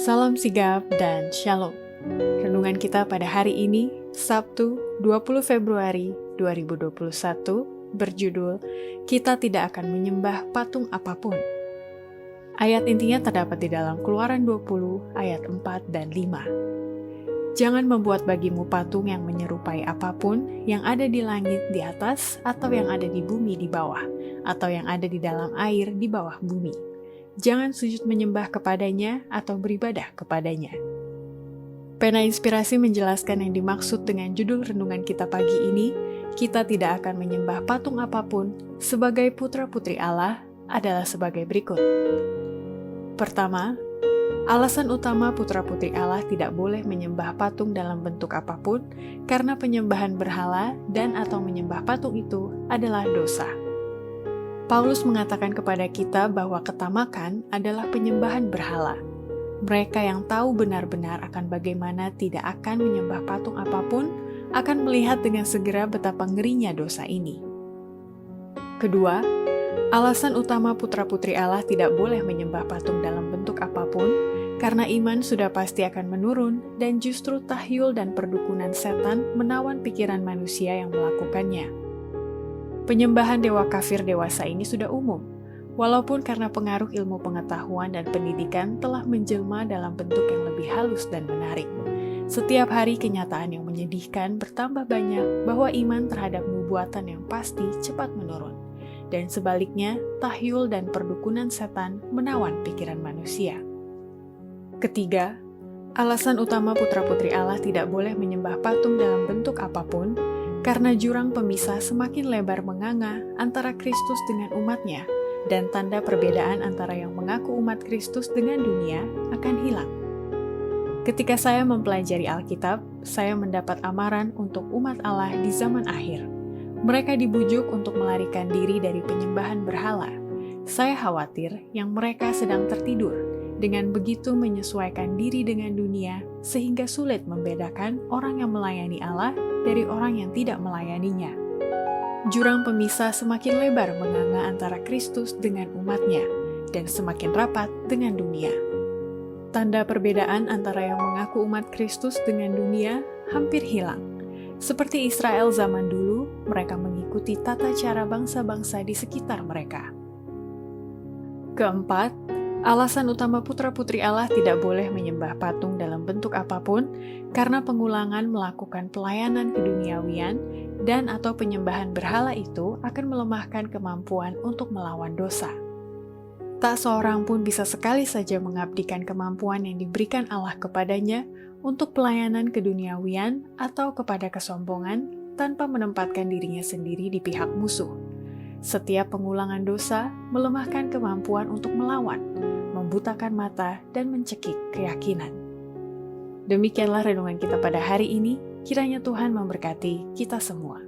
Salam sigap dan shalom. Renungan kita pada hari ini, Sabtu 20 Februari 2021, berjudul Kita Tidak Akan Menyembah Patung Apapun. Ayat intinya terdapat di dalam Keluaran 20 ayat 4 dan 5. Jangan membuat bagimu patung yang menyerupai apapun yang ada di langit di atas, atau yang ada di bumi di bawah, atau yang ada di dalam air di bawah bumi. Jangan sujud menyembah kepadanya atau beribadah kepadanya. Pena Inspirasi menjelaskan yang dimaksud dengan judul renungan kita pagi ini, kita tidak akan menyembah patung apapun sebagai putra-putri Allah adalah sebagai berikut. Pertama, alasan utama putra-putri Allah tidak boleh menyembah patung dalam bentuk apapun karena penyembahan berhala dan atau menyembah patung itu adalah dosa. Paulus mengatakan kepada kita bahwa ketamakan adalah penyembahan berhala. Mereka yang tahu benar-benar akan bagaimana tidak akan menyembah patung apapun akan melihat dengan segera betapa ngerinya dosa ini. Kedua, alasan utama putra-putri Allah tidak boleh menyembah patung dalam bentuk apapun karena iman sudah pasti akan menurun dan justru tahyul dan perdukunan setan menawan pikiran manusia yang melakukannya. Penyembahan dewa kafir dewasa ini sudah umum, walaupun karena pengaruh ilmu pengetahuan dan pendidikan telah menjelma dalam bentuk yang lebih halus dan menarik. Setiap hari kenyataan yang menyedihkan bertambah banyak bahwa iman terhadap nubuatan yang pasti cepat menurun, dan sebaliknya tahyul dan perdukunan setan menawan pikiran manusia. Ketiga, alasan utama putra-putri Allah tidak boleh menyembah patung dalam bentuk apapun karena jurang pemisah semakin lebar menganga antara Kristus dengan umatnya, dan tanda perbedaan antara yang mengaku umat Kristus dengan dunia akan hilang. Ketika saya mempelajari Alkitab, saya mendapat amaran untuk umat Allah di zaman akhir. Mereka dibujuk untuk melarikan diri dari penyembahan berhala. Saya khawatir yang mereka sedang tertidur, dengan begitu menyesuaikan diri dengan dunia, sehingga sulit membedakan orang yang melayani Allah dari orang yang tidak melayaninya. Jurang pemisah semakin lebar menganga antara Kristus dengan umatnya, dan semakin rapat dengan dunia. Tanda perbedaan antara yang mengaku umat Kristus dengan dunia hampir hilang. Seperti Israel zaman dulu, mereka mengikuti tata cara bangsa-bangsa di sekitar mereka. Keempat, alasan utama putra-putri Allah tidak boleh menyembah patung dalam bentuk apapun karena pengulangan melakukan pelayanan keduniawian dan atau penyembahan berhala itu akan melemahkan kemampuan untuk melawan dosa. Tak seorang pun bisa sekali saja mengabdikan kemampuan yang diberikan Allah kepadanya untuk pelayanan keduniawian atau kepada kesombongan tanpa menempatkan dirinya sendiri di pihak musuh. Setiap pengulangan dosa melemahkan kemampuan untuk melawan, membutakan mata, dan mencekik keyakinan. Demikianlah renungan kita pada hari ini. Kiranya Tuhan memberkati kita semua.